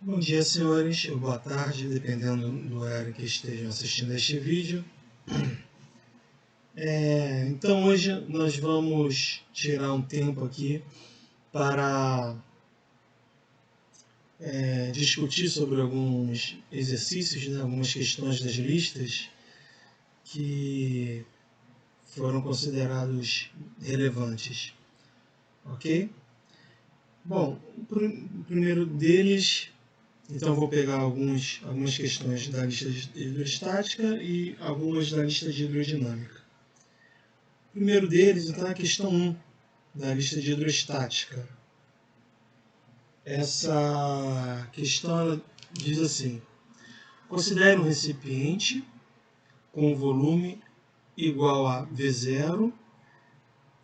Bom dia, senhores, ou boa tarde, dependendo do horário que estejam assistindo a este vídeo. Então hoje nós vamos tirar um tempo aqui para discutir sobre alguns exercícios, né, algumas questões das listas que foram considerados relevantes, ok? Bom, o primeiro deles, então vou pegar algumas questões da lista de hidrostática e algumas da lista de hidrodinâmica. O primeiro deles, então, é a questão 1 da lista de hidrostática. Essa questão ela diz assim: considere um recipiente com volume igual a V0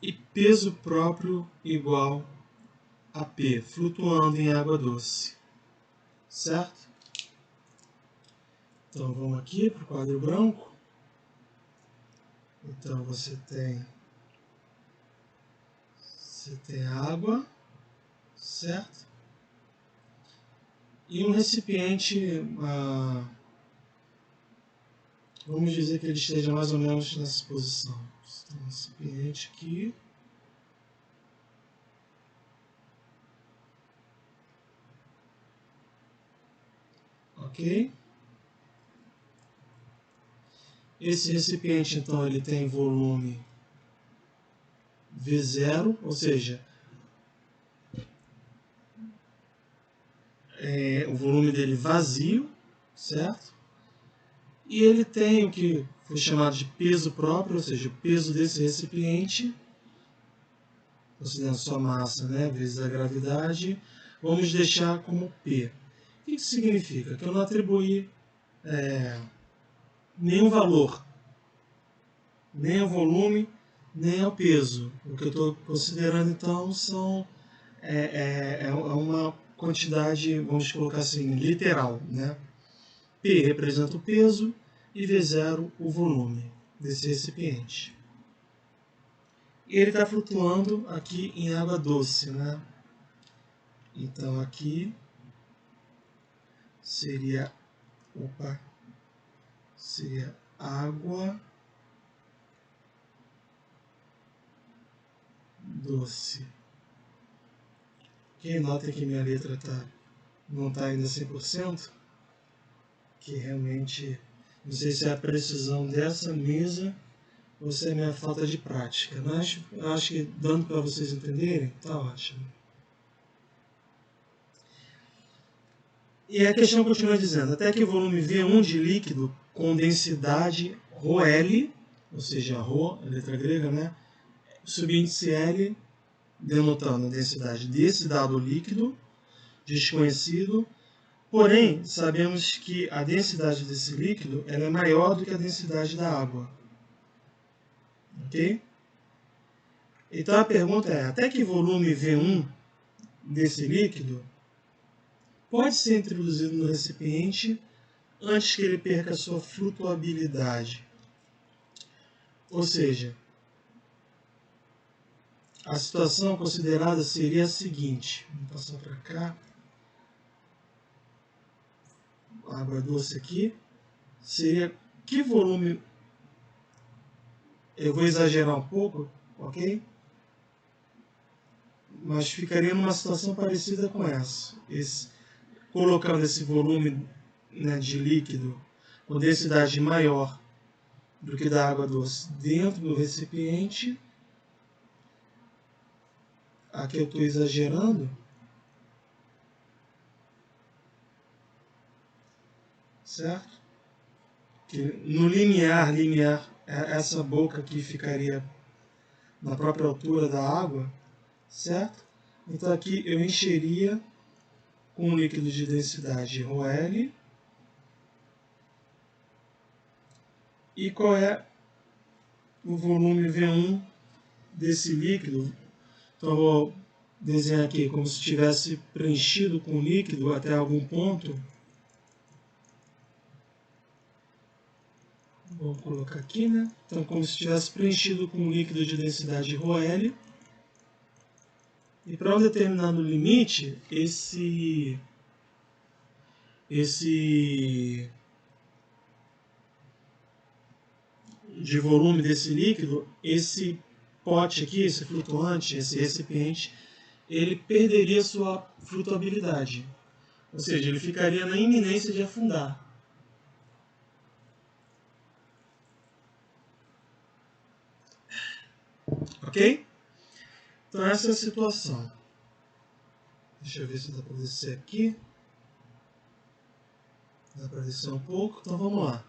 e peso próprio igual a P, flutuando em água doce. Certo? Então vamos aqui para o quadro branco. Então você tem água, certo? E um recipiente, vamos dizer que ele esteja mais ou menos nessa posição. Então, um recipiente aqui. Ok? Esse recipiente, então, ele tem volume V0, ou seja, o volume dele vazio, certo? E ele tem o que foi chamado de peso próprio, ou seja, o peso desse recipiente, considerando sua massa, né, vezes a gravidade, vamos deixar como P. O que isso significa? Que eu não atribuí nenhum valor, nem ao volume, nem ao peso. O que eu estou considerando, então, é uma quantidade, vamos colocar assim, literal, né? P representa o peso e V0 o volume desse recipiente. E ele está flutuando aqui em água doce, né? Então aqui seria água doce. Ok, nota que minha letra não está ainda 100%, que realmente, não sei se é a precisão dessa mesa ou se é a minha falta de prática, mas eu acho que dando para vocês entenderem, tá ótimo. E a questão continua dizendo, até que o volume V1 de líquido com densidade ρL, ou seja, ρ, a letra grega, né, subíndice L, denotando a densidade desse dado líquido, desconhecido, porém, sabemos que a densidade desse líquido ela é maior do que a densidade da água. Ok? Então a pergunta é, até que volume V1 desse líquido pode ser introduzido no recipiente antes que ele perca sua flutuabilidade? Ou seja, a situação considerada seria a seguinte, vamos passar para cá, água doce aqui, seria que volume, eu vou exagerar um pouco, ok? Mas ficaria numa situação parecida com essa, colocando esse volume, né, de líquido com densidade maior do que da água doce dentro do recipiente. Aqui eu estou exagerando, certo? Que no linear, essa boca aqui ficaria na própria altura da água, certo? Então aqui eu encheria com um líquido de densidade ρL. E qual é o volume V1 desse líquido? Então eu vou desenhar aqui como se tivesse preenchido com líquido até algum ponto. Vou colocar aqui, né? Então como se tivesse preenchido com líquido de densidade ρL. E para um determinado limite, esse de volume desse líquido, esse pote aqui, esse flutuante, esse recipiente, ele perderia sua flutuabilidade. Ou seja, ele ficaria na iminência de afundar. Ok? Então essa é a situação. Deixa eu ver se dá para descer aqui. Dá para descer um pouco. Então vamos lá.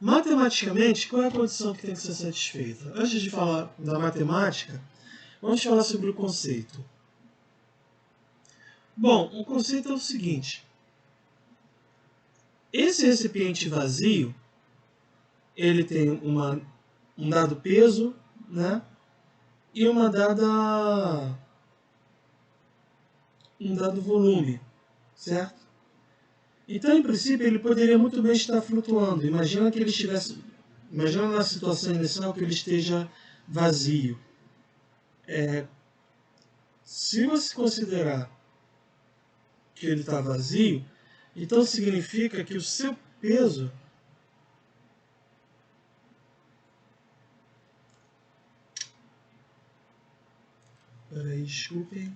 Matematicamente, qual é a condição que tem que ser satisfeita? Antes de falar da matemática, vamos falar sobre o conceito. Bom, o conceito é o seguinte. Esse recipiente vazio, ele tem um dado peso, né? E um dado volume, certo? Então, em princípio, ele poderia muito bem estar flutuando. Imagina na situação inicial que ele esteja vazio. Se você considerar que ele está vazio, então significa que o seu peso desculpem.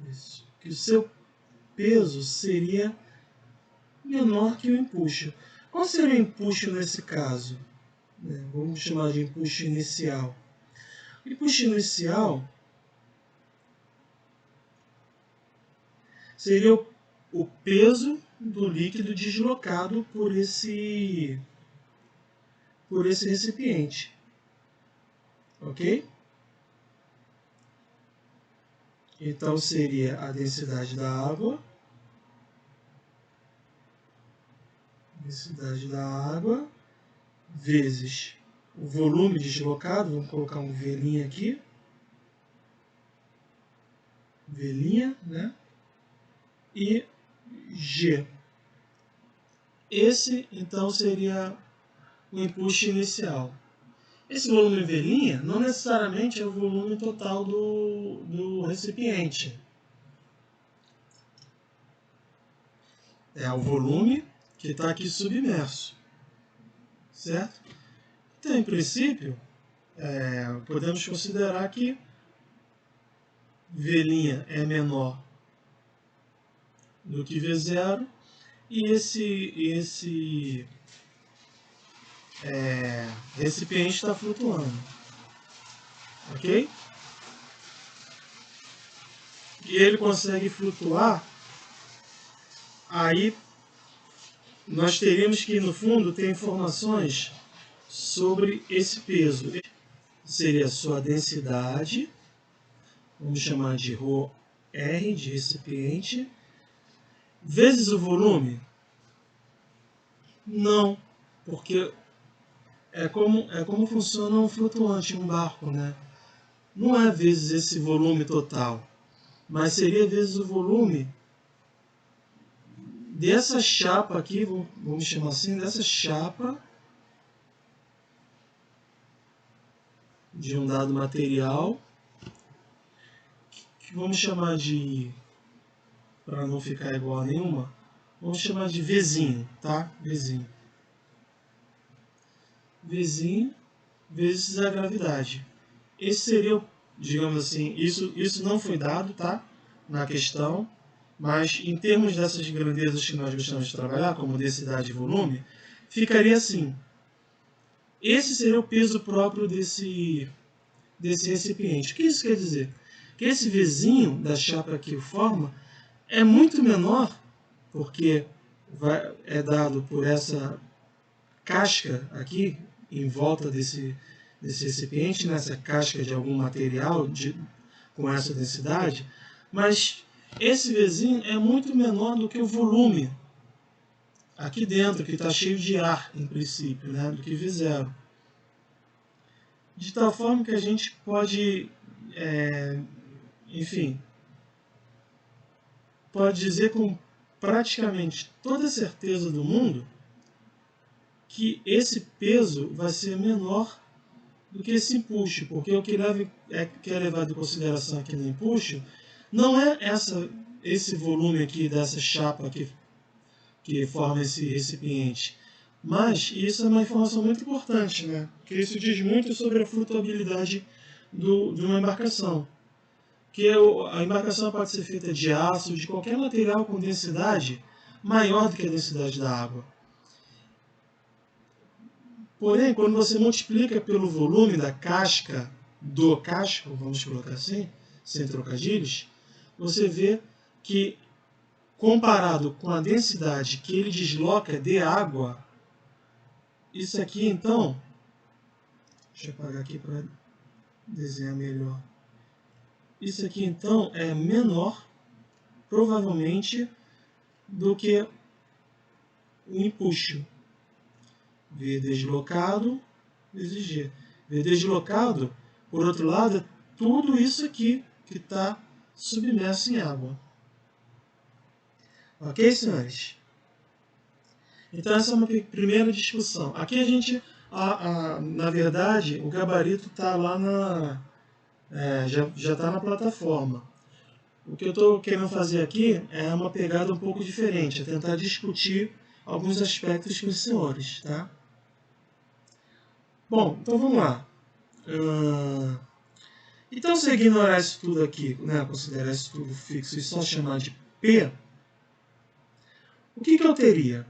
Isso. Que o seu peso seria menor que o empuxo. Qual seria o empuxo nesse caso? Vamos chamar de empuxo inicial. O empuxo inicial seria o peso do líquido deslocado por esse recipiente. Ok? Então seria a densidade da água. Vezes o volume deslocado, vamos colocar um V' aqui. V', né? E G. Esse, então, seria o empuxo inicial. Esse volume V' não necessariamente é o volume total do recipiente. É o volume que está aqui submerso. Certo? Então, em princípio, podemos considerar que V' é menor do que V0 e esse recipiente está flutuando. Ok? E ele consegue flutuar, aí nós teríamos que, no fundo, ter informações sobre esse peso. Seria a sua densidade, vamos chamar de ρr, de recipiente, vezes o volume? Não, porque é como funciona um flutuante, um barco, né? Não é vezes esse volume total, mas seria vezes o volume dessa chapa aqui, vamos chamar assim, dessa chapa de um dado material, que vamos chamar de, para não ficar igual a nenhuma, vamos chamar de Vzinho, tá? Vzinho. Vzinho vezes a gravidade. Esse seria, digamos assim, isso não foi dado, tá? Na questão, mas em termos dessas grandezas que nós gostamos de trabalhar, como densidade e volume, ficaria assim. Esse seria o peso próprio desse recipiente. O que isso quer dizer? Que esse Vzinho da chapa que o forma é muito menor, porque é dado por essa casca aqui, em volta desse recipiente, nessa casca de algum material com essa densidade, mas esse Vzinho é muito menor do que o volume aqui dentro, que está cheio de ar, em princípio, né, do que V0. De tal forma que a gente pode, enfim, pode dizer com praticamente toda a certeza do mundo que esse peso vai ser menor do que esse empuxo, porque o que é levado em consideração aqui no empuxo não é esse volume aqui dessa chapa que forma esse recipiente. Mas isso é uma informação muito importante, né? Porque isso diz muito sobre a flutuabilidade de uma embarcação. Que a embarcação pode ser feita de aço, de qualquer material com densidade maior do que a densidade da água. Porém, quando você multiplica pelo volume da casca, do casco, vamos colocar assim, sem trocadilhos, você vê que, comparado com a densidade que ele desloca de água, isso aqui então, deixa eu apagar aqui para desenhar melhor. Isso aqui então é menor, provavelmente, do que o empuxo. V deslocado vezes G. V deslocado, por outro lado, é tudo isso aqui que está submerso em água. Ok, senhores? Então essa é uma primeira discussão. Aqui a gente, na verdade, o gabarito está lá já está na plataforma. O que eu estou querendo fazer aqui é uma pegada um pouco diferente, é tentar discutir alguns aspectos com os senhores, tá? Bom, então vamos lá. Então, se ignorar isso tudo aqui, né, considerar isso tudo fixo e só chamar de P, o que eu teria?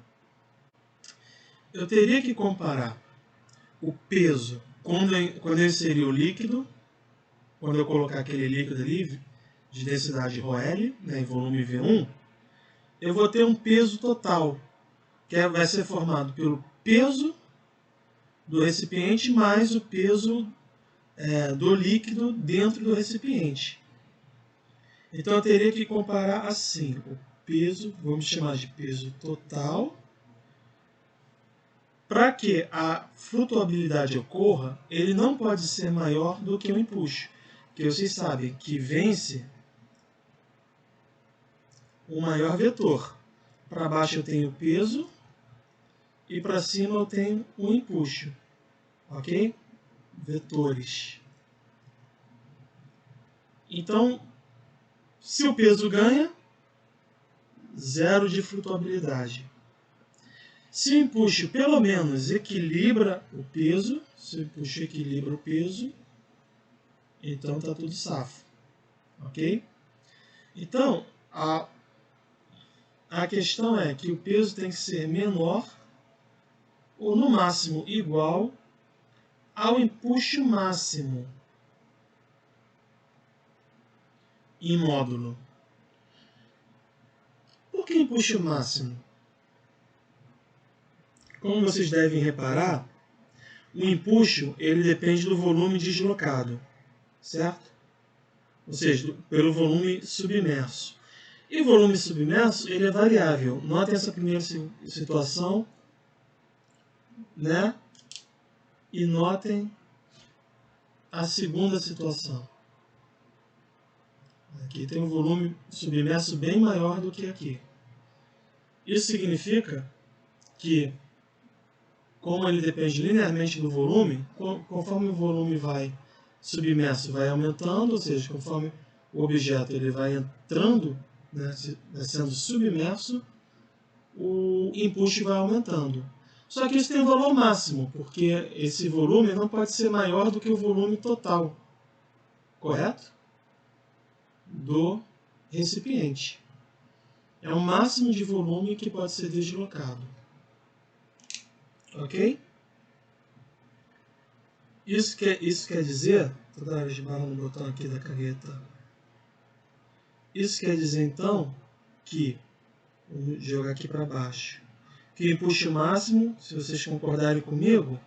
Eu teria que comparar o peso quando eu inserir o líquido, quando eu colocar aquele líquido ali de densidade ρL, né, em volume V1, eu vou ter um peso total, que vai ser formado pelo peso do recipiente mais o peso do líquido dentro do recipiente. Então eu teria que comparar assim, o peso, vamos chamar de peso total. Para que a flutuabilidade ocorra, ele não pode ser maior do que o empuxo, porque vocês sabem que vence o maior vetor. Para baixo eu tenho o peso e para cima eu tenho o empuxo. Ok? Vetores. Então, se o peso ganha, zero de flutuabilidade. Se o empuxo pelo menos equilibra o peso, se o empuxo equilibra o peso, então está tudo safo. Ok? Então, a questão é que o peso tem que ser menor ou no máximo igual ao empuxo máximo em módulo. Por que empuxo máximo? Como vocês devem reparar, o empuxo ele depende do volume deslocado, certo? Ou seja, pelo volume submerso. E o volume submerso ele é variável. Notem essa primeira situação, né? E notem a segunda situação. Aqui tem um volume submerso bem maior do que aqui. Isso significa que, como ele depende linearmente do volume, conforme o volume submerso vai aumentando, ou seja, conforme o objeto ele vai entrando, né, sendo submerso, o empuxo vai aumentando. Só que isso tem um valor máximo, porque esse volume não pode ser maior do que o volume total, correto? Do recipiente. É o máximo de volume que pode ser deslocado. Ok? Isso quer dizer, toda hora esbarro no botão aqui da caneta. Isso quer dizer então que, vamos jogar aqui para baixo, que o empuxo máximo, se vocês concordarem comigo,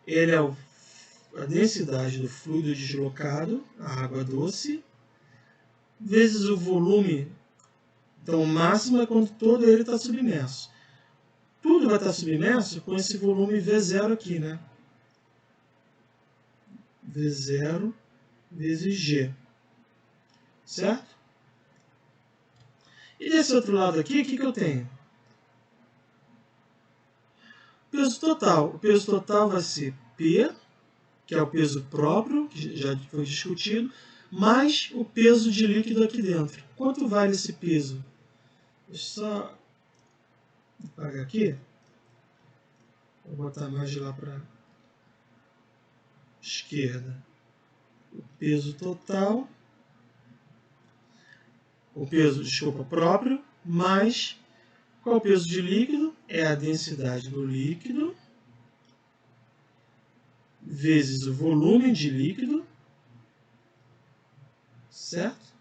ele é a densidade do fluido deslocado, a água doce, vezes o volume. Então o máximo é quando todo ele está submerso. Tudo vai estar submerso com esse volume V0 aqui, né? V0 vezes G. Certo? E desse outro lado aqui, o que eu tenho? Peso total. O peso total vai ser P, que é o peso próprio, que já foi discutido, mais o peso de líquido aqui dentro. Quanto vale esse peso? Deixa eu só apagar aqui. Vou botar mais de lá para a esquerda. O peso total, o peso, desculpa, próprio, mais qual é o peso de líquido? É a densidade do líquido vezes o volume de líquido, certo?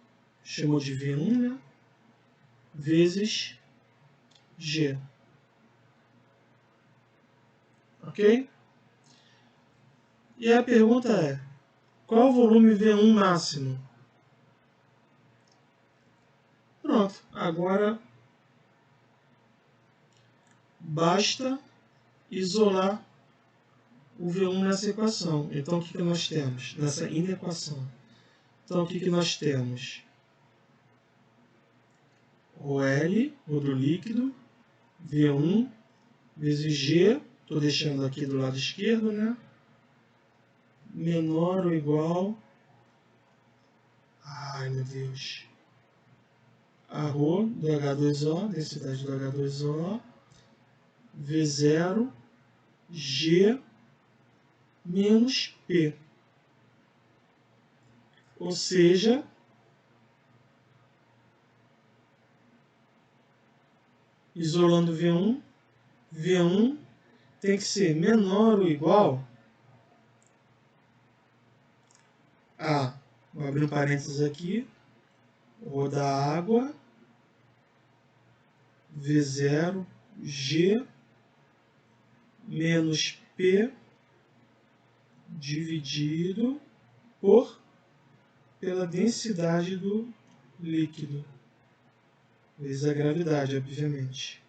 Chamou de V1, né? Vezes G. Ok? E a pergunta é, qual o volume V1 máximo? Pronto, agora basta isolar o V1 nessa equação. Então, o que nós temos nessa inequação? Então, o que nós temos? O L, o do líquido, V1 vezes G, estou deixando aqui do lado esquerdo, né? Menor ou igual, ai meu Deus, a ρ do H2O, densidade do H2O, V0, G menos P. Ou seja, isolando V1, V1 tem que ser menor ou igual a, vou abrir um parênteses aqui, ρ da água, V0, G menos P dividido pela densidade do líquido, vezes a gravidade, obviamente.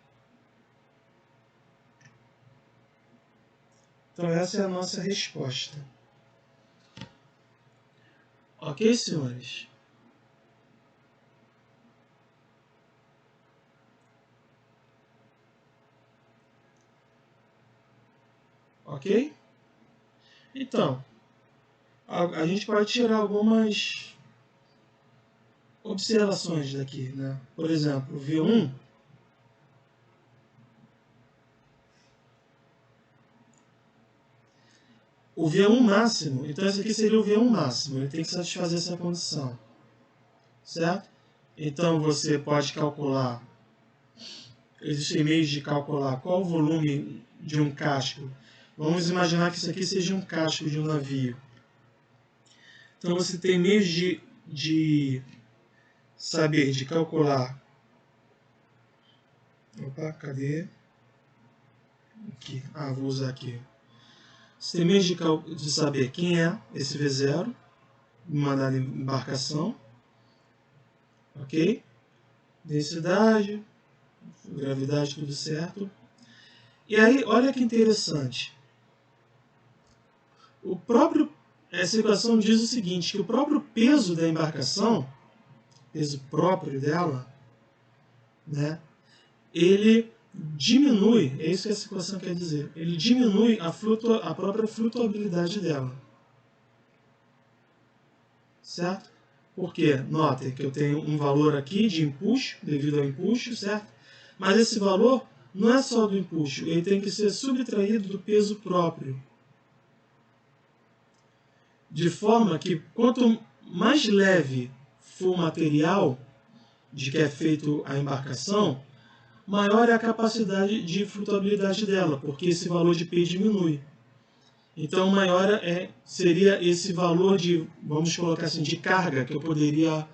Então essa é a nossa resposta. Ok, senhores? Ok? Então, a gente pode tirar algumas observações daqui, né? Por exemplo, V1, o V1 máximo, então esse aqui seria o V1 máximo, ele tem que satisfazer essa condição, certo? Então você pode calcular, existem meios de calcular qual o volume de um casco. Vamos imaginar que isso aqui seja um casco de um navio. Então você tem meios de saber, de calcular. Opa, cadê? Aqui. Ah, vou usar aqui. Você tem meios de saber quem é esse V0, mandar na embarcação. Ok? Densidade, gravidade, tudo certo. E aí, olha que interessante. Essa equação diz o seguinte, que o próprio peso da embarcação, peso próprio dela, né, ele diminui, é isso que essa equação quer dizer, ele diminui a própria flutuabilidade dela. Certo? Porque, notem que eu tenho um valor aqui de empuxo, devido ao empuxo, certo? Mas esse valor não é só do empuxo, ele tem que ser subtraído do peso próprio. De forma que quanto mais leve for o material de que é feito a embarcação, maior é a capacidade de flutuabilidade dela, porque esse valor de P diminui. Então, maior seria esse valor de, vamos colocar assim, de carga que eu poderia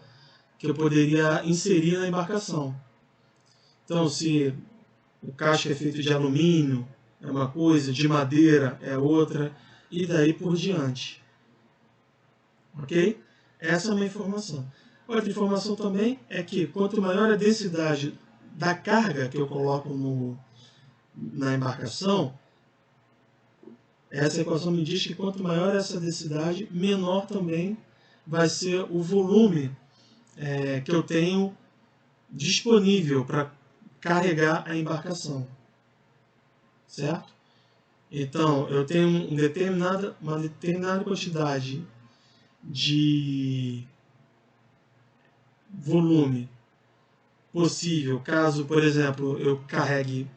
inserir na embarcação. Então, se o casco é feito de alumínio, é uma coisa, de madeira é outra, e daí por diante. Ok? Essa é uma informação. Outra informação também é que quanto maior a densidade da carga que eu coloco na embarcação, essa equação me diz que quanto maior essa densidade, menor também vai ser o volume que eu tenho disponível para carregar a embarcação. Certo? Então, eu tenho uma determinada quantidade de volume possível, caso, por exemplo, eu carregue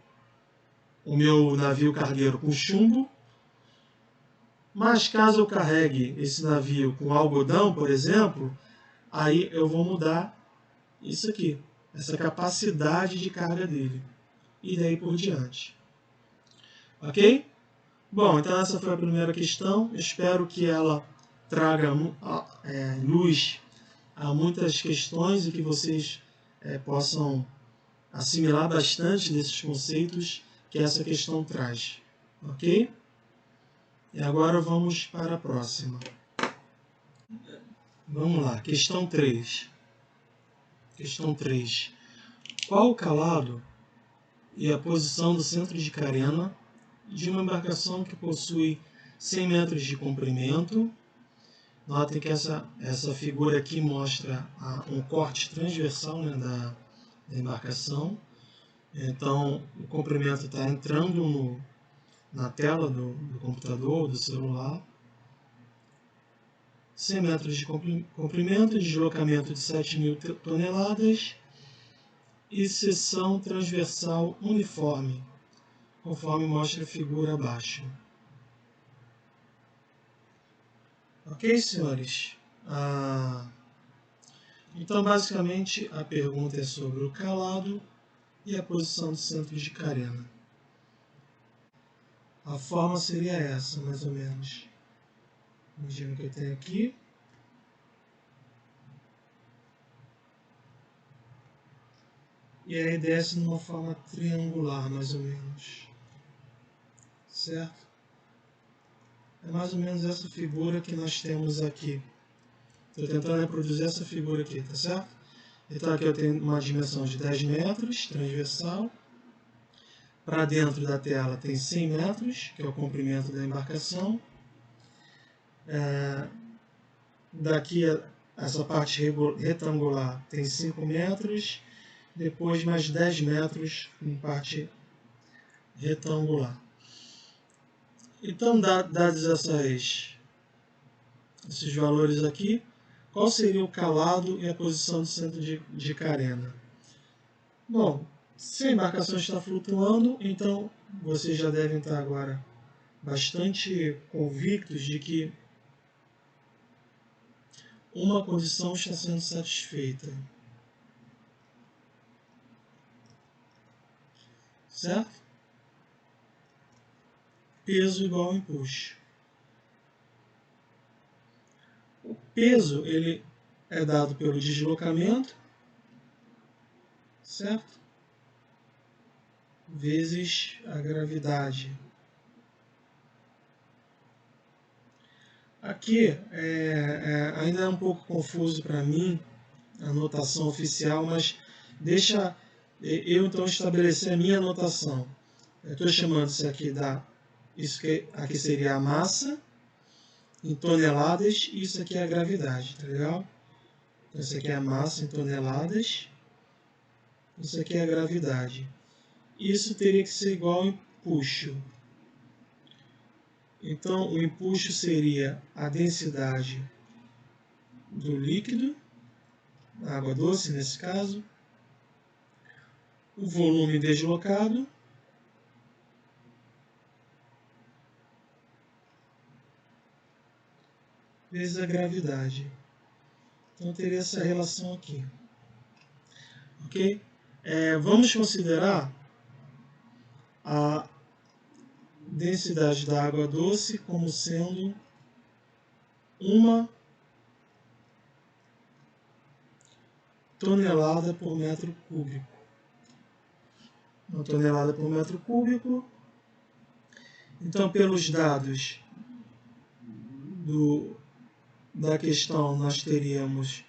o meu navio cargueiro com chumbo, mas caso eu carregue esse navio com algodão, por exemplo, aí eu vou mudar isso aqui, essa capacidade de carga dele, e daí por diante. Ok? Bom, então essa foi a primeira questão. Espero que ela traga luz a muitas questões e que vocês possam assimilar bastante desses conceitos que essa questão traz. Ok? E agora vamos para a próxima. Vamos lá, questão 3. Questão 3. Qual o calado e a posição do centro de carena de uma embarcação que possui 100 metros de comprimento? Notem que essa figura aqui mostra um corte transversal, né, da embarcação. Então, o comprimento está entrando na tela do computador, do celular. 100 metros de comprimento, deslocamento de 7.000 toneladas e seção transversal uniforme, conforme mostra a figura abaixo. Ok, senhores? Então, basicamente, a pergunta é sobre o calado e a posição do centro de carena. A forma seria essa, mais ou menos. Imagina que eu tenho aqui. E aí desce numa forma triangular, mais ou menos. Certo? É mais ou menos essa figura que nós temos aqui. Estou tentando reproduzir essa figura aqui, tá certo? Então aqui eu tenho uma dimensão de 10 metros, transversal. Para dentro da tela tem 100 metros, que é o comprimento da embarcação. Daqui essa parte retangular tem 5 metros. Depois mais 10 metros em parte retangular. Então, dados esses valores aqui, qual seria o calado e a posição do centro de carena? Bom, se a embarcação está flutuando, então vocês já devem estar agora bastante convictos de que uma condição está sendo satisfeita. Certo? Peso igual ao empuxo. O peso ele é dado pelo deslocamento, certo? Vezes a gravidade. Aqui ainda é um pouco confuso para mim a notação oficial, mas deixa eu então estabelecer a minha notação. Eu estou chamando isso que aqui seria a massa em toneladas e isso aqui é a gravidade, tá legal? Então isso aqui é a massa em toneladas, isso aqui é a gravidade. Isso teria que ser igual ao empuxo. Então, o empuxo seria a densidade do líquido, água doce nesse caso, o volume deslocado, vezes a gravidade. Então, teria essa relação aqui. Ok? Vamos considerar a densidade da água doce como sendo 1 tonelada por metro cúbico. 1 tonelada por metro cúbico. Então, pelos dados da questão, nós teríamos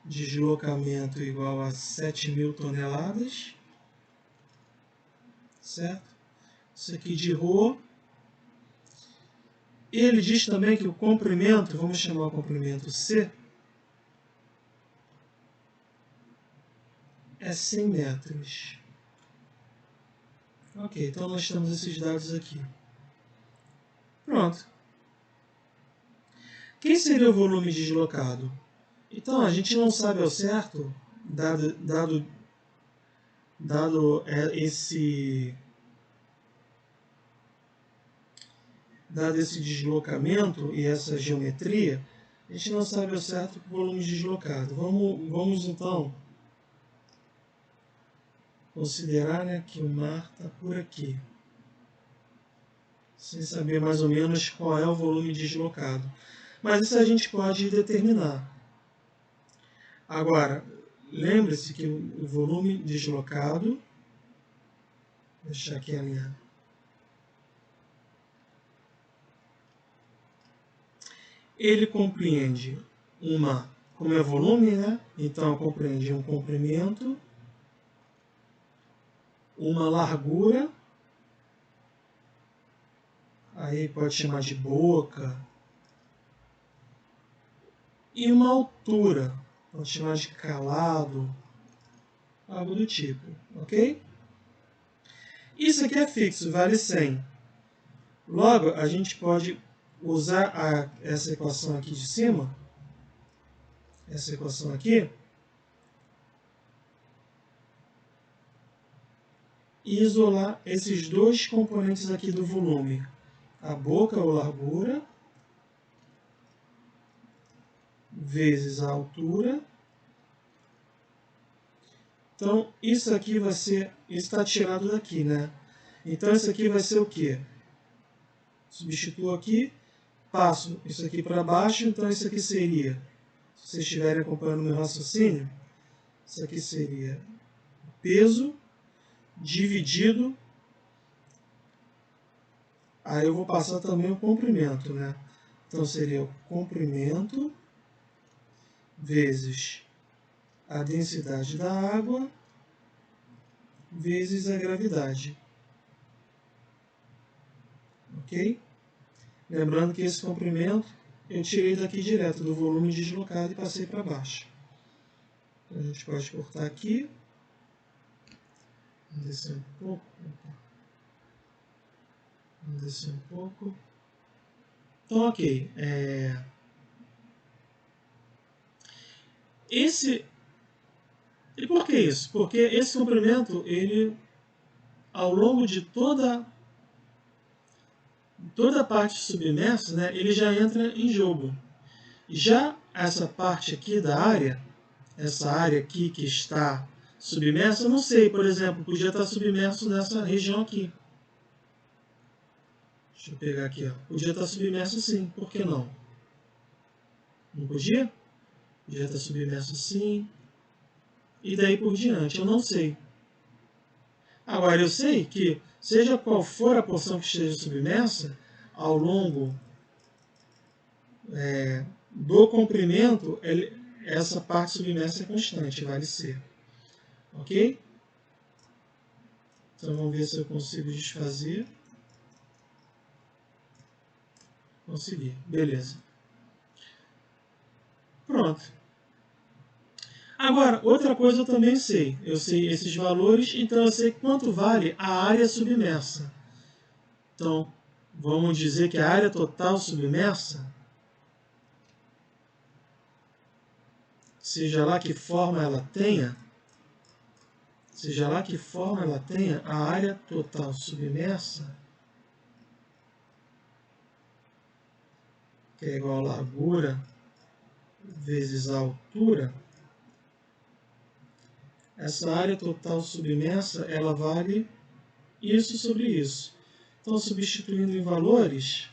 deslocamento igual a 7.000 toneladas. Certo? Isso aqui de ρ. Ele diz também que o comprimento, vamos chamar o comprimento C, é 100 metros. Ok, então nós temos esses dados aqui. Pronto. Quem seria o volume deslocado? Então, a gente não sabe ao certo, dado esse deslocamento e essa geometria, a gente não sabe ao certo o volume deslocado. Vamos então considerar, né, que o mar está por aqui, sem saber mais ou menos qual é o volume deslocado. Mas isso a gente pode determinar. Agora, lembre-se que o volume deslocado, vou deixar aqui a linha, ele compreende como é volume, né? Então compreende um comprimento, uma largura, aí pode chamar de boca, e uma altura, pode chamar de calado, algo do tipo, ok? Isso aqui é fixo, vale 100. Logo, a gente pode usar essa equação aqui de cima, essa equação aqui, e isolar esses dois componentes aqui do volume, a boca ou largura, vezes a altura. Então, isso aqui vai ser, isso está tirado daqui, né? Então, isso aqui vai ser o quê? Substituo aqui, passo isso aqui para baixo, então isso aqui seria, se vocês estiverem acompanhando o meu raciocínio, isso aqui seria peso dividido, aí eu vou passar também o comprimento, né? Então seria o comprimento vezes a densidade da água vezes a gravidade. Ok? Lembrando que esse comprimento eu tirei daqui direto do volume deslocado e passei para baixo. Então, a gente pode cortar aqui. Vamos descer um pouco. Vamos descer um pouco. Então, ok. E por que isso? Porque esse comprimento, ele, ao longo de toda a parte submersa, né, ele já entra em jogo. Já essa parte aqui da área, essa área aqui que está submersa, eu não sei, por exemplo, podia estar submerso nessa região aqui. Deixa eu pegar aqui, ó. Podia estar submerso sim, por que não? Não podia? Podia estar submerso sim. E daí por diante, eu não sei. Agora, eu sei que, seja qual for a porção que esteja submersa, ao longo do comprimento, essa parte submersa é constante, vale C. Ok? Então vamos ver se eu consigo desfazer. Consegui. Beleza. Pronto. Agora, outra coisa eu também sei. Eu sei esses valores, então eu sei quanto vale a área submersa. Então, vamos dizer que a área total submersa, seja lá que forma ela tenha, a área total submersa, que é igual a largura vezes a altura, essa área total submersa, ela vale isso sobre isso. Então, substituindo em valores,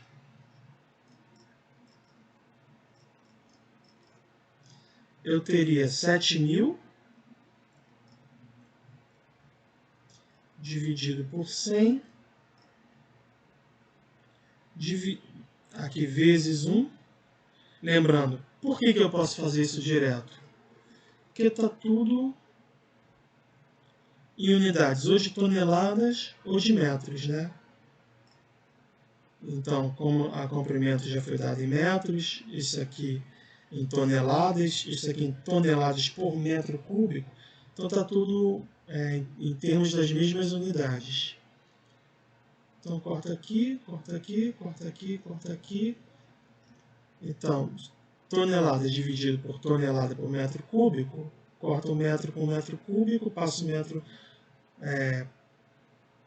eu teria 7.000 dividido por 100, aqui vezes 1. Lembrando, por que eu posso fazer isso direto? Porque está tudo em unidades, ou de toneladas ou de metros, né? Então, como a comprimento já foi dado em metros, isso aqui em toneladas, isso aqui em toneladas por metro cúbico, então está tudo em termos das mesmas unidades. Então, corta aqui, corta aqui, corta aqui, corta aqui. Então, tonelada dividido por tonelada por metro cúbico, corta o metro com metro cúbico, passa o metro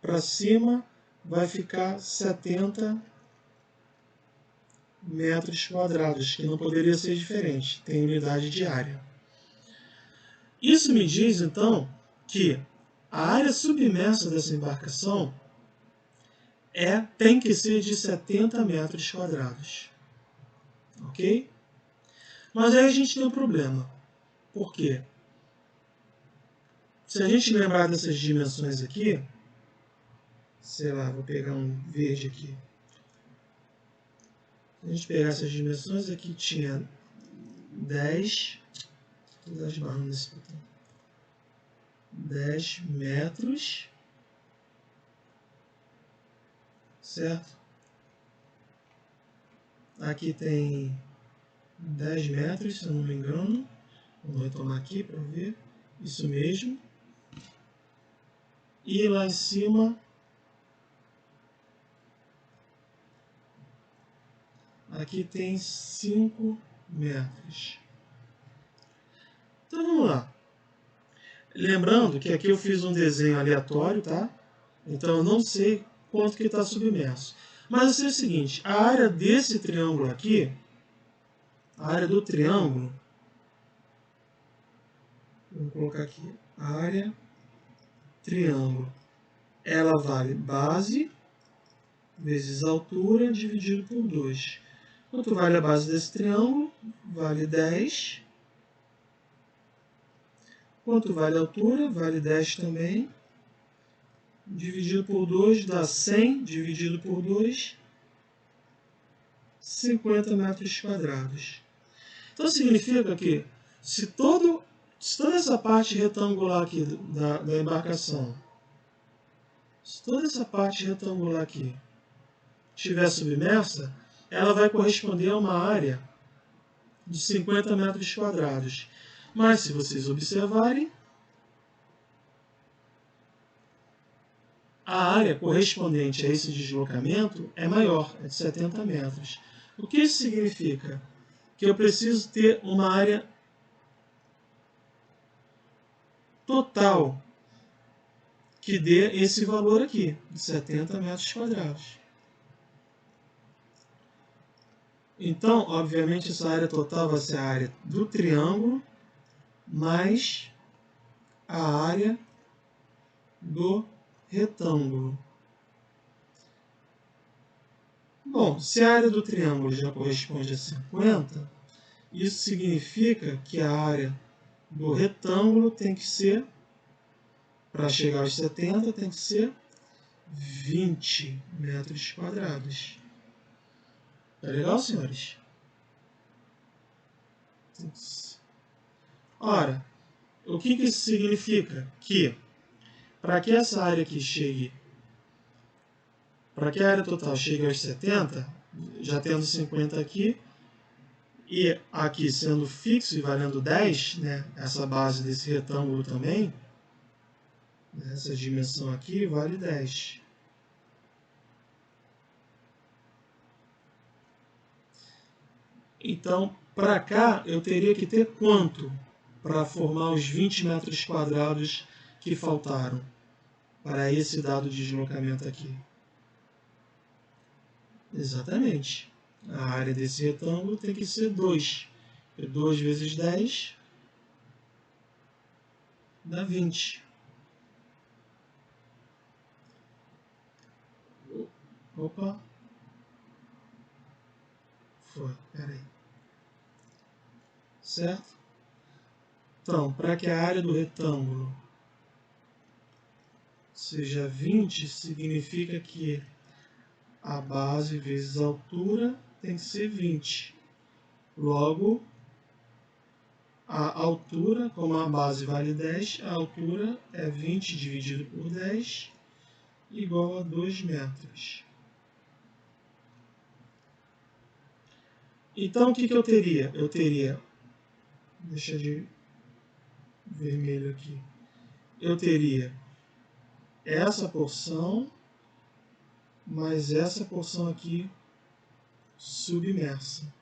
para cima, vai ficar 70 metros quadrados, que não poderia ser diferente, tem unidade de área. Isso me diz, então, que a área submersa dessa embarcação tem que ser de 70 metros quadrados. Ok? Mas aí a gente tem um problema. Por quê? Se a gente lembrar dessas dimensões aqui, sei lá, vou pegar um verde aqui. Se a gente pegar essas dimensões, aqui tinha 10, vou dar as barras nesse botão, 10 metros, certo? Aqui tem 10 metros, se eu não me engano. Vamos retomar aqui para ver. Isso mesmo. E lá em cima, aqui tem 5 metros. Então vamos lá. Lembrando que aqui eu fiz um desenho aleatório, tá? Então eu não sei quanto que está submerso. Mas eu sei o seguinte, a área desse triângulo aqui, a área do triângulo, vamos colocar aqui, a área triângulo, ela vale base vezes altura dividido por 2. Quanto vale a base desse triângulo? Vale 10. Quanto vale a altura? Vale 10 também. Dividido por 2 dá 100, dividido por 2, 50 metros quadrados. Então significa que se toda essa parte retangular aqui da embarcação, se toda essa parte retangular aqui estiver submersa, ela vai corresponder a uma área de 50 metros quadrados. Mas se vocês observarem, a área correspondente a esse deslocamento é maior, é de 70 metros. O que isso significa? Que eu preciso ter uma área total que dê esse valor aqui, de 70 metros quadrados. Então, obviamente, essa área total vai ser a área do triângulo mais a área do retângulo. Bom, se a área do triângulo já corresponde a 50, isso significa que a área do retângulo tem que ser, para chegar aos 70, tem que ser 20 metros quadrados. Tá legal, senhores? Ora, o que isso significa? Que para que essa área aqui chegue, para que a área total chegue aos 70, já tendo 50 aqui, e aqui sendo fixo e valendo 10, né, essa base desse retângulo também, essa dimensão aqui vale 10. Então, para cá, eu teria que ter quanto para formar os 20 metros quadrados que faltaram para esse dado deslocamento aqui? Exatamente. A área desse retângulo tem que ser 2. 2 vezes 10 dá 20. Opa. Foi, peraí. Certo? Então, para que a área do retângulo seja 20, significa que a base vezes a altura tem que ser 20. Logo, a altura, como a base vale 10, a altura é 20 dividido por 10, igual a 2 metros. Então, o que eu teria? Eu teria, deixa de vermelho aqui, eu teria essa porção mais essa porção aqui submersa.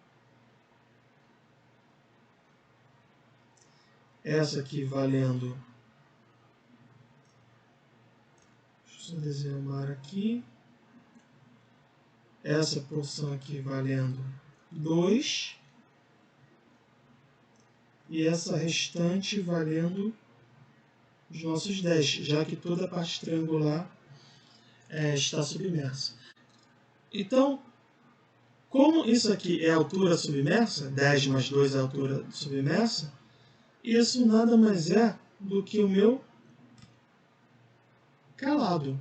Essa aqui valendo, deixa eu desenhar aqui, essa porção aqui valendo 2 e essa restante valendo os nossos 10, já que toda a parte triangular está submersa. Então, como isso aqui é a altura submersa, 10 mais 2 é a altura submersa, isso nada mais é do que o meu calado.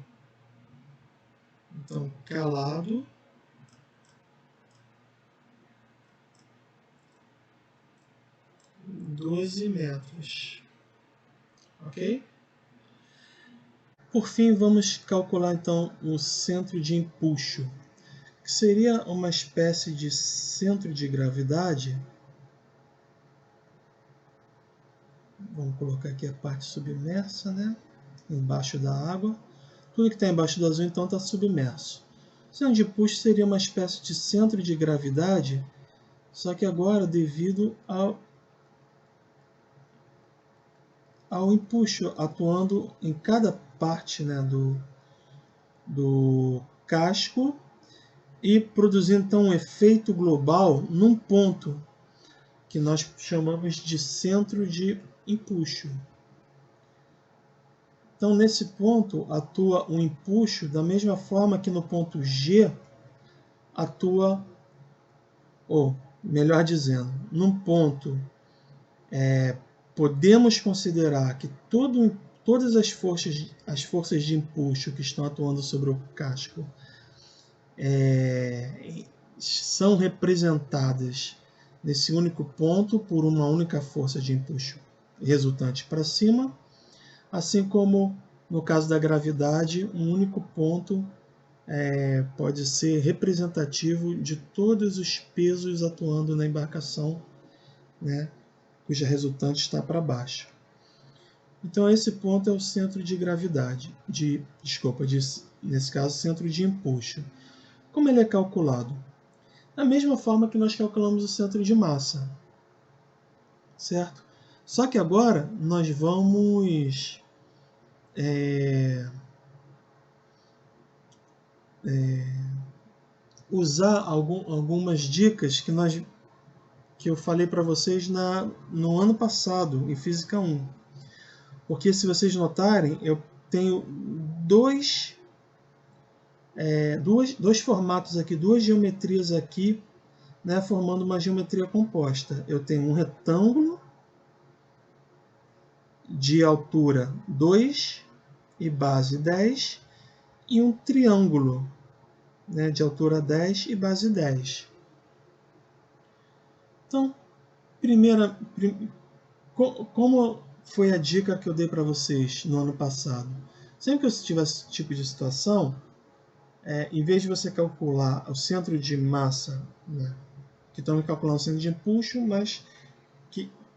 Então, calado – 12 metros. Ok? Por fim, vamos calcular então o centro de empuxo, que seria uma espécie de centro de gravidade. Vamos colocar aqui a parte submersa, né? Embaixo da água. Tudo que está embaixo do azul, então, está submerso. O centro de empuxo seria uma espécie de centro de gravidade, só que agora devido ao empuxo, atuando em cada parte, né, do casco e produzindo, então, um efeito global num ponto que nós chamamos de centro de empuxo. Então, nesse ponto, atua um empuxo da mesma forma que no ponto G atua, ou melhor dizendo, num ponto, podemos considerar que todas as forças de empuxo que estão atuando sobre o casco são representadas nesse único ponto por uma única força de empuxo resultante para cima, assim como no caso da gravidade, um único ponto pode ser representativo de todos os pesos atuando na embarcação, né, cuja resultante está para baixo. Então esse ponto é o centro de gravidade, nesse caso, centro de empuxo. Como ele é calculado? Da mesma forma que nós calculamos o centro de massa, certo? Só que agora nós vamos usar algumas dicas que eu falei para vocês no ano passado, em Física 1. Porque se vocês notarem, eu tenho dois formatos aqui, duas geometrias aqui, né, formando uma geometria composta. Eu tenho um retângulo de altura 2 e base 10 e um triângulo, né, de altura 10 e base 10. Então, como foi a dica que eu dei para vocês no ano passado? Sempre que você tiver esse tipo de situação, em vez de você calcular o centro de massa, né, que estamos calculando o centro de empuxo, mas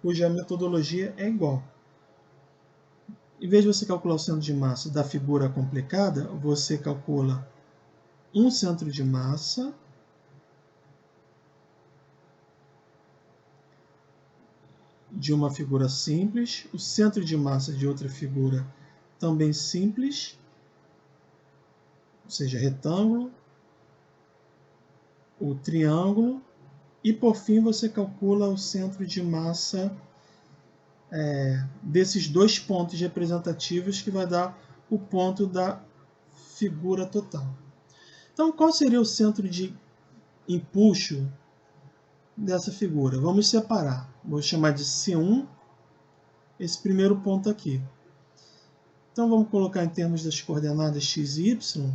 cuja metodologia é igual. Em vez de você calcular o centro de massa da figura complicada, você calcula um centro de massa de uma figura simples, o centro de massa de outra figura também simples, ou seja, retângulo, o triângulo, e por fim você calcula o centro de massa desses dois pontos representativos, que vai dar o ponto da figura total. Então, qual seria o centro de empuxo dessa figura? Vamos separar. Vou chamar de C1 esse primeiro ponto aqui. Então, vamos colocar em termos das coordenadas x e y,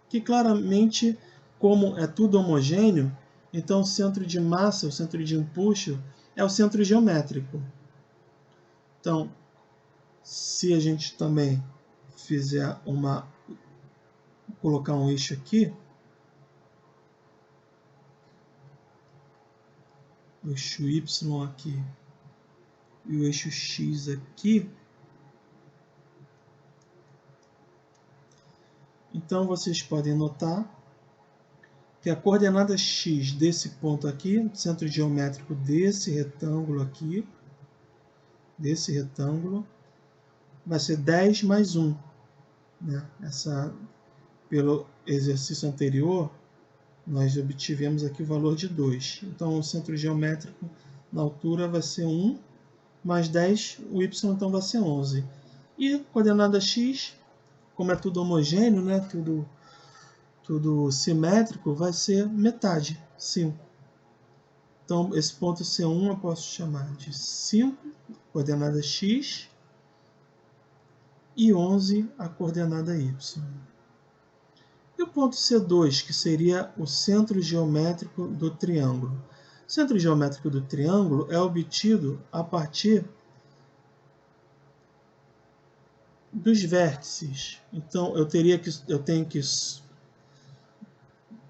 que claramente, como é tudo homogêneo, então o centro de massa, o centro de empuxo, é o centro geométrico. Então, se a gente também fizer colocar um eixo aqui, o eixo y aqui e o eixo x aqui, Então, vocês podem notar que a coordenada x desse ponto aqui, centro geométrico desse retângulo aqui, vai ser 10 mais 1. Né? Pelo exercício anterior, nós obtivemos aqui o valor de 2. Então, o centro geométrico na altura vai ser 1, mais 10, o y então vai ser 11. E a coordenada x, como é tudo homogêneo, né? tudo simétrico, vai ser metade, 5. Então, esse ponto C1 eu posso chamar de 5, coordenada x, e 11, a coordenada y. E o ponto C2, que seria o centro geométrico do triângulo. O centro geométrico do triângulo é obtido a partir dos vértices. Então, eu tenho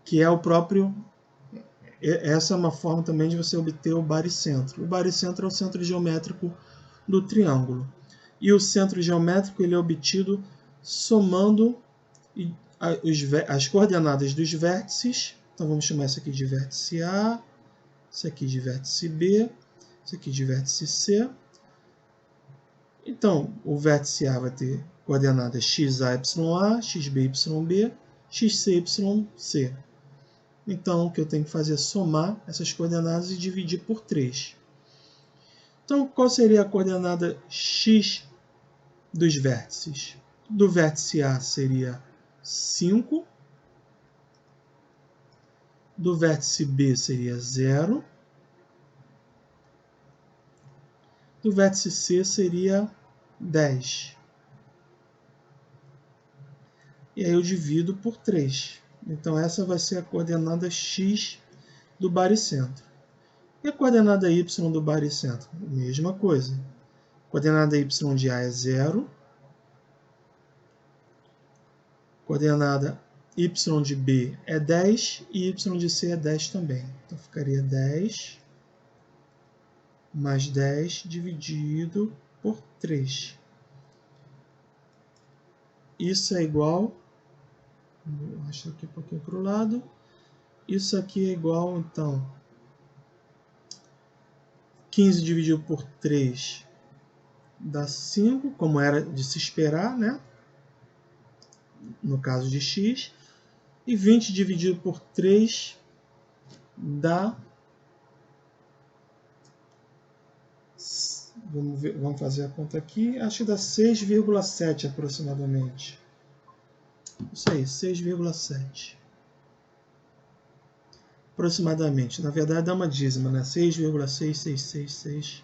que é o próprio... Essa é uma forma também de você obter o baricentro. O baricentro é o centro geométrico do triângulo. E o centro geométrico ele é obtido somando as coordenadas dos vértices. Então, vamos chamar isso aqui de vértice A, isso aqui de vértice B, isso aqui de vértice C. Então, o vértice A vai ter coordenadas xa, ya, xb, yb, xc, yc. Então, o que eu tenho que fazer é somar essas coordenadas e dividir por 3. Então, qual seria a coordenada x dos vértices? Do vértice A seria 5. Do vértice B seria 0. Do vértice C seria 10. E aí eu divido por 3. Então, essa vai ser a coordenada x do baricentro. E a coordenada y do baricentro? Mesma coisa. A coordenada y de A é 0. A coordenada y de B é 10 e y de C é 10 também. Então, ficaria 10 mais 10 dividido por 3. Isso é igual... Vou arrastar aqui um pouquinho para o lado. Isso aqui é igual, então, 15 dividido por 3 dá 5, como era de se esperar, né? No caso de x. E 20 dividido por 3 dá... Vamos fazer a conta aqui. Acho que dá 6,7 aproximadamente. Isso aí, 6,7. Aproximadamente. Na verdade, dá uma dízima, né? 6,6666.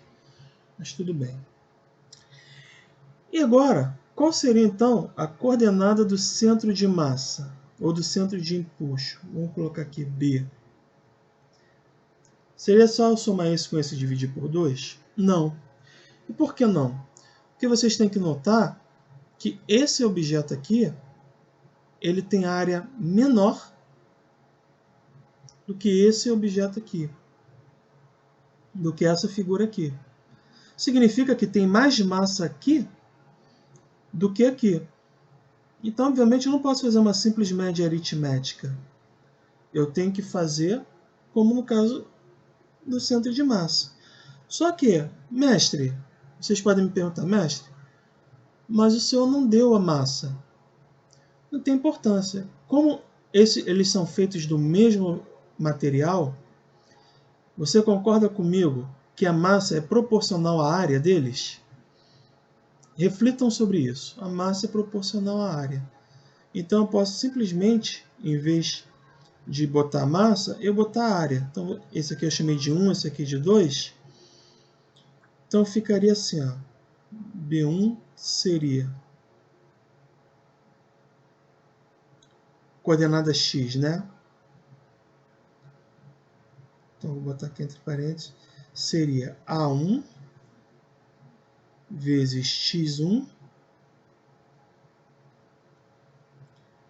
Mas tudo bem. E agora, qual seria então a coordenada do centro de massa? Ou do centro de empuxo? Vamos colocar aqui B. Seria só eu somar isso com esse e dividir por 2? Não. E por que não? Porque vocês têm que notar que esse objeto aqui, ele tem área menor do que esse objeto aqui, do que essa figura aqui. Significa que tem mais massa aqui do que aqui. Então, obviamente, eu não posso fazer uma simples média aritmética. Eu tenho que fazer como no caso do centro de massa. Só que, mestre, vocês podem me perguntar, mestre, mas o senhor não deu a massa. Não tem importância. Como eles são feitos do mesmo material, você concorda comigo que a massa é proporcional à área deles? Reflitam sobre isso. A massa é proporcional à área. Então, eu posso simplesmente, em vez de botar massa, eu botar área. Então, esse aqui eu chamei de 1, esse aqui de 2. Então, ficaria assim, ó. B1 seria coordenada x, né? Então, vou botar aqui entre parênteses. Seria A1 vezes x1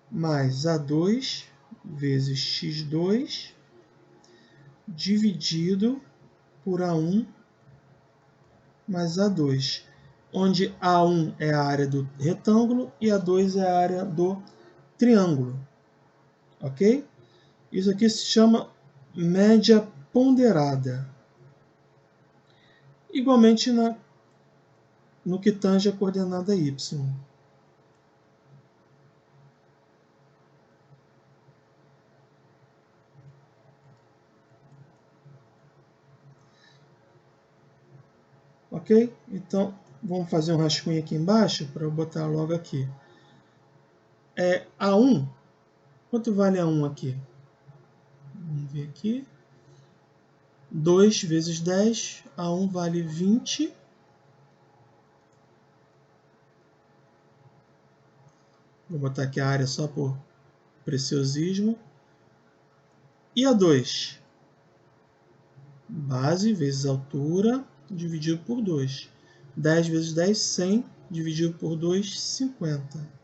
mais A2 vezes x2 dividido por A1 mais A2, onde A1 é a área do retângulo e A2 é a área do triângulo, ok? Isso aqui se chama média ponderada. Igualmente no que tange a coordenada y. Ok? Então, vamos fazer um rascunho aqui embaixo para eu botar logo aqui. A1, quanto vale A1 aqui? Vamos ver aqui. 2 vezes 10, A1 vale 20. Vou botar aqui a área só por preciosismo. E A2? Base vezes altura, dividido por 2. 10 vezes 10, 100, dividido por 2, 50.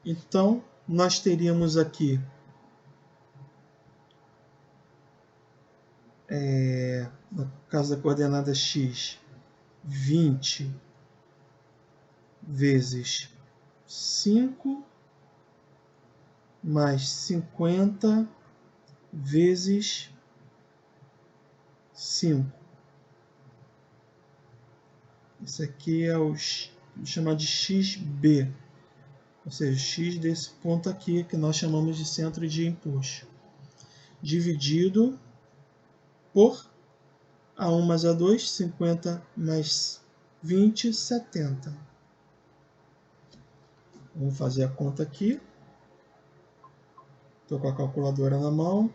Então, nós teríamos aqui no caso da coordenada x, 20 vezes 5 mais 50 vezes 5. Isso aqui é vou chamar de xb, ou seja, x desse ponto aqui que nós chamamos de centro de empuxo, dividido por A1 mais A2, 50 mais 20, 70. Vamos fazer a conta aqui. Estou com a calculadora na mão.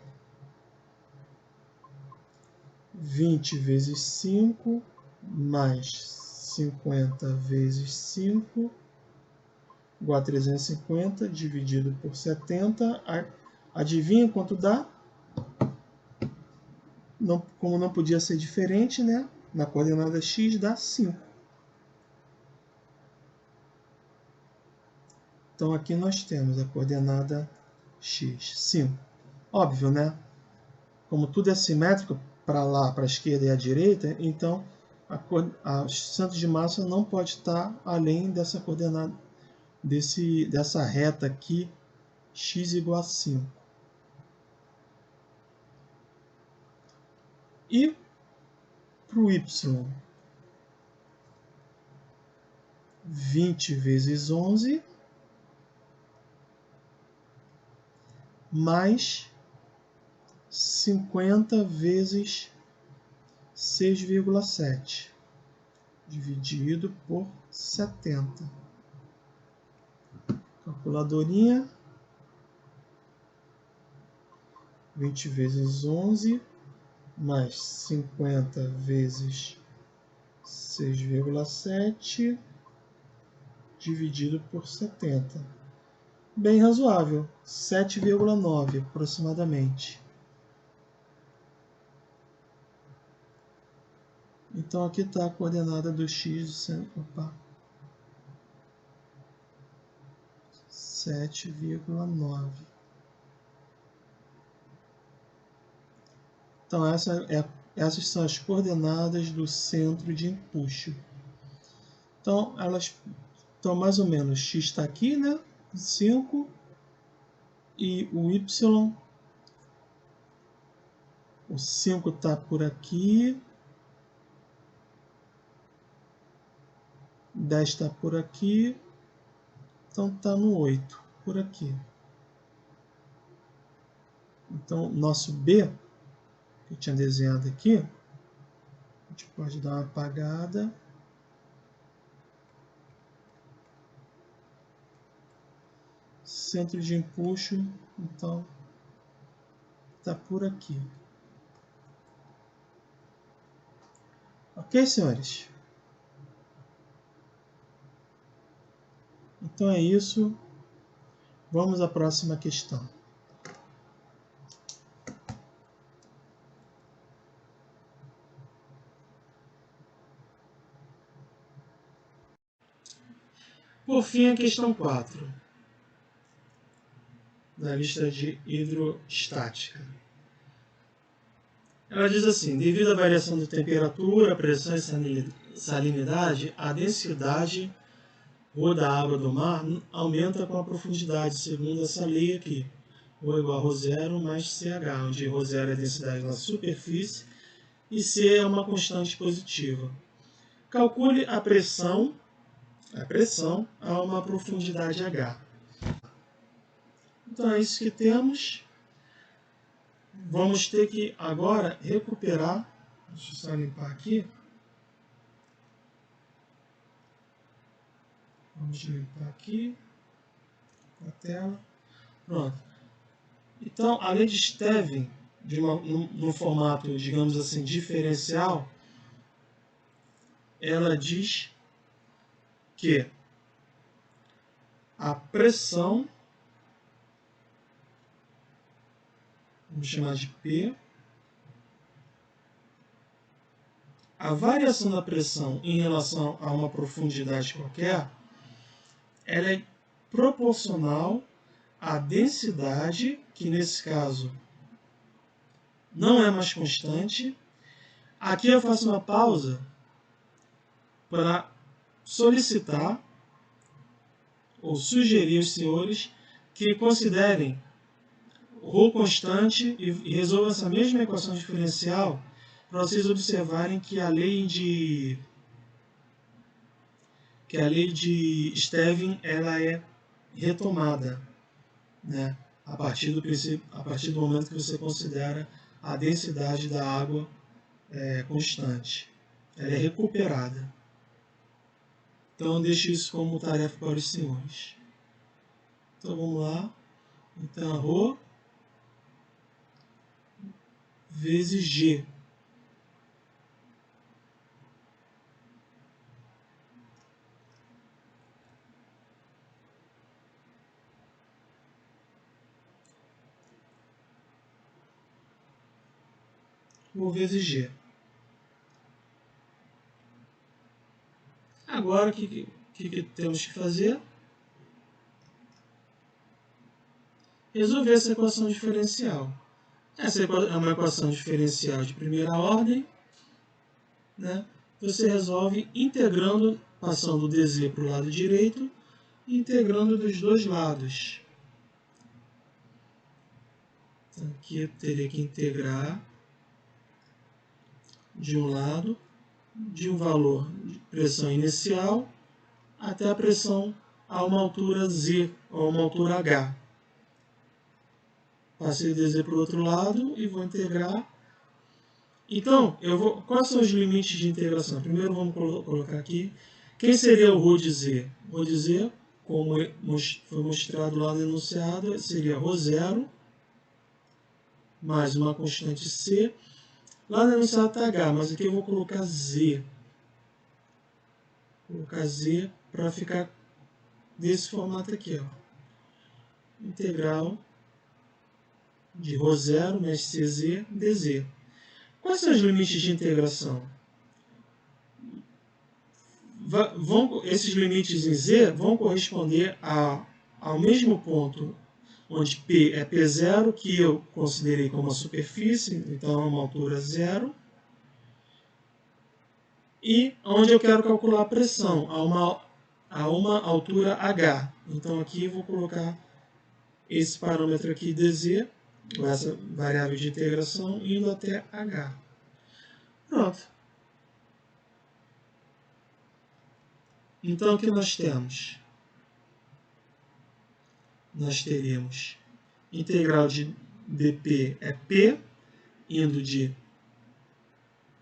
20 vezes 5 mais 50 vezes 5 igual a 350 dividido por 70. Adivinha quanto dá? Não, como não podia ser diferente, né? Na coordenada x dá 5. Então aqui nós temos a coordenada x, 5. Óbvio, né? Como tudo é simétrico para lá, para a esquerda e à direita, então o centro de massa não pode estar além dessa coordenada, dessa reta aqui, x igual a 5. E para o y, 20 vezes 11 mais 50 vezes 6,7 dividido por 70. Calculadorinha. 20 vezes 11 mais 50 vezes 6,7 dividido por 70. Bem razoável, 7,9 aproximadamente. Então aqui está a coordenada do x, 7,9. Então essas são as coordenadas do centro de empuxo. Então elas estão mais ou menos, x está aqui, né? 5, e o y, o 5 está por aqui, 10 está por aqui, então está no 8, por aqui. Então, nosso B, que eu tinha desenhado aqui, a gente pode dar uma apagada. Centro de empuxo, então, está por aqui. Ok, senhores? Então é isso. Vamos à próxima questão. Por fim, a questão 4, da lista de hidrostática. Ela diz assim: devido à variação de temperatura, pressão salinidade, a densidade ρ da água do mar aumenta com a profundidade, segundo essa lei aqui. ρ igual a ρ0 mais CH, onde ρ0 é a densidade na superfície e C é uma constante positiva. Calcule a pressão a uma profundidade H. Então é isso que temos. Vamos ter que agora recuperar. Deixa eu só limpar aqui. Vamos limpar aqui a tela. Pronto. Então, a lei de Stevin, no formato, digamos assim, diferencial, ela diz que a pressão, vamos chamar de P, a variação da pressão em relação a uma profundidade qualquer, ela é proporcional à densidade, que nesse caso não é mais constante. Aqui eu faço uma pausa para solicitar ou sugerir aos senhores que considerem ρ constante e resolvam essa mesma equação diferencial para vocês observarem que a lei de Stevin ela é retomada, né? a partir do momento que você considera a densidade da água constante. Ela é recuperada. Então, eu deixo isso como tarefa para os senhores. Então, vamos lá. Então, ρ vezes G. Ρ vezes G. Agora, o que temos que fazer? Resolver essa equação diferencial. Essa é uma equação diferencial de primeira ordem, né? Você resolve integrando, passando o dz para o lado direito, e integrando dos dois lados. Então, aqui eu teria que integrar de um lado, de um valor de pressão inicial até a pressão a uma altura Z, ou uma altura H. Passei o dz para o outro lado e vou integrar. Então, quais são os limites de integração? Primeiro vamos colocar aqui. Quem seria o ρ de Z? ρ de Z, como foi mostrado lá no enunciado, seria ρ0 mais uma constante C. Lá no enunciado está H, mas aqui eu vou colocar Z. Vou colocar Z para ficar desse formato aqui. Ó. Integral de ρ0 mais CZ dz. Quais são os limites de integração? Esses limites em Z vão corresponder ao mesmo ponto onde P é P0, que eu considerei como uma superfície, então é uma altura 0, e onde eu quero calcular a pressão, a uma altura H. Então aqui eu vou colocar esse parâmetro aqui dz, essa variável de integração, indo até H. Pronto. Então, o que nós temos? Nós teríamos integral de dp é P, indo de...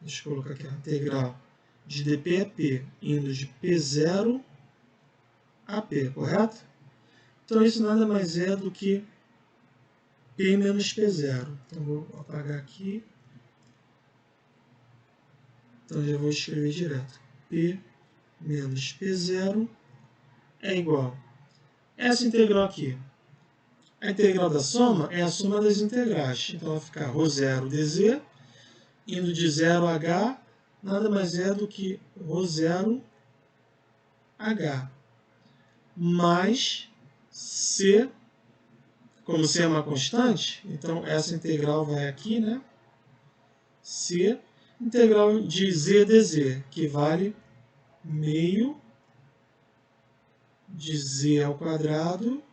Deixa eu colocar aqui, integral de dp é P, indo de P0 a P, correto? Então, isso nada mais é do que P menos P0. Então, vou apagar aqui. Então, já vou escrever direto. P menos P0 é igual. Essa integral aqui. A integral da soma é a soma das integrais. Então, vai ficar ρ0 dz, indo de 0 a h, nada mais é do que ρ0 h, mais c, como c é uma constante, então essa integral vai aqui, né? C, integral de z dz, que vale meio de z ao quadrado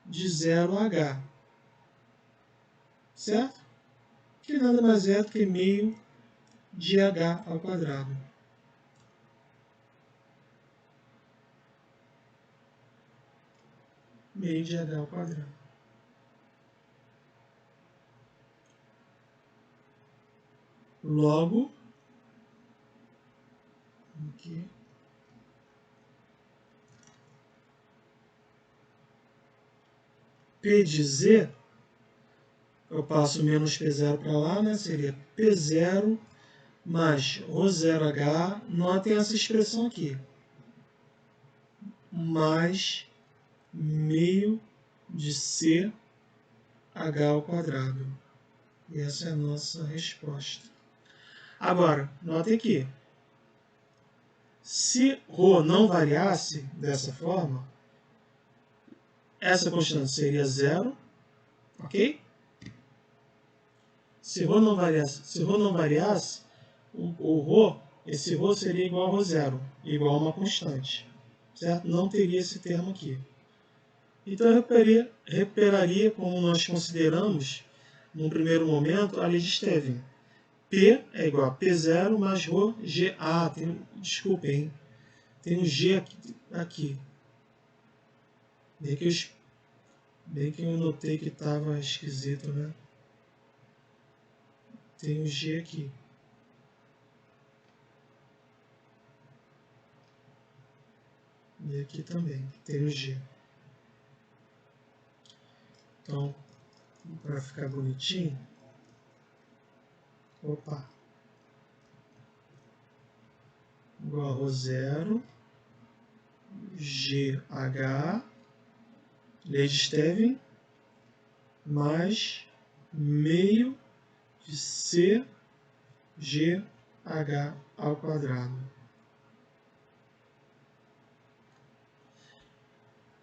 de 0 a h. Certo? Que nada mais é do que meio de h ao quadrado. Meio de h ao quadrado. Logo, aqui, P de z, eu passo menos P0 para lá, né? Seria P0 mais ρ0h, notem essa expressão aqui, mais meio de c h ao quadrado. E essa é a nossa resposta. Agora, notem aqui, se ρ não variasse dessa forma, essa constante seria 0, ok? Se ρ não variasse, esse ρ seria igual a ρ0, igual a uma constante, certo? Não teria esse termo aqui. Então, eu repararia como nós consideramos, no primeiro momento, a lei de Stevin. P é igual a P0 mais ρ, G. Ah, desculpem, tem um G aqui. Bem que eu notei que estava esquisito, né? Tem um G aqui. E aqui também tem um G. Então, para ficar bonitinho, igual a ρ0, GH, lei de Stevin, mais meio de C, GH ao quadrado.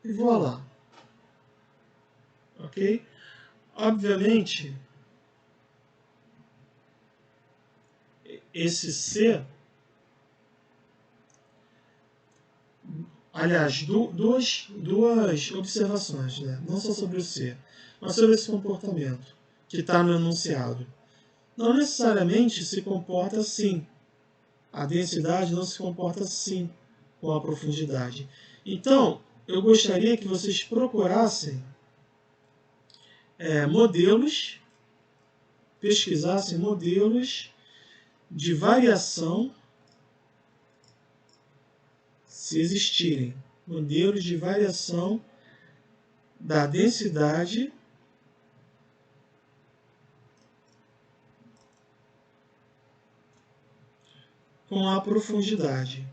E voilà. Ok? Obviamente, esse C, aliás, duas observações, né? Não só sobre o C, mas sobre esse comportamento que está no enunciado. Não necessariamente se comporta assim. A densidade não se comporta assim com a profundidade. Então, eu gostaria que vocês procurassem modelos, pesquisassem modelos de variação, se existirem, modelos de variação da densidade com a profundidade.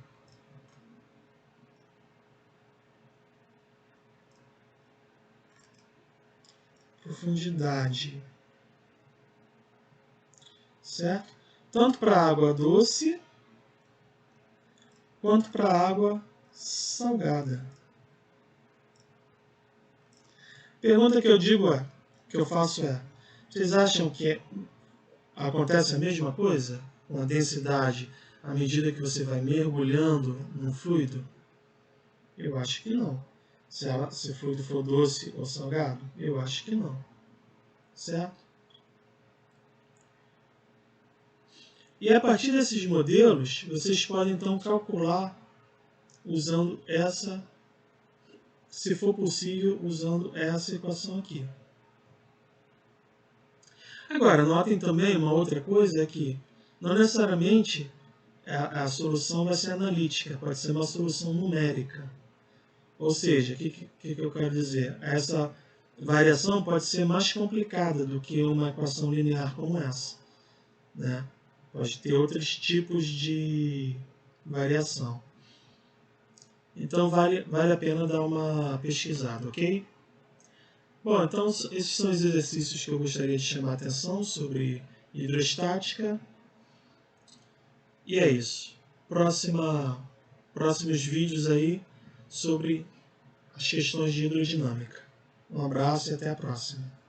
Profundidade. Certo? Tanto para a água doce quanto para a água salgada. Pergunta que eu faço é: vocês acham que acontece a mesma coisa com a densidade à medida que você vai mergulhando no fluido? Eu acho que não. Se o fluido for doce ou salgado, eu acho que não. Certo? E a partir desses modelos, vocês podem então calcular usando essa, se for possível, usando essa equação aqui. Agora, notem também uma outra coisa, é que não necessariamente a solução vai ser analítica, pode ser uma solução numérica. Ou seja, o que eu quero dizer? Essa variação pode ser mais complicada do que uma equação linear como essa, né? Pode ter outros tipos de variação. Então, vale a pena dar uma pesquisada, ok? Bom, então, esses são os exercícios que eu gostaria de chamar a atenção sobre hidrostática. E é isso. Próximos vídeos aí sobre as questões de hidrodinâmica. Um abraço e até a próxima.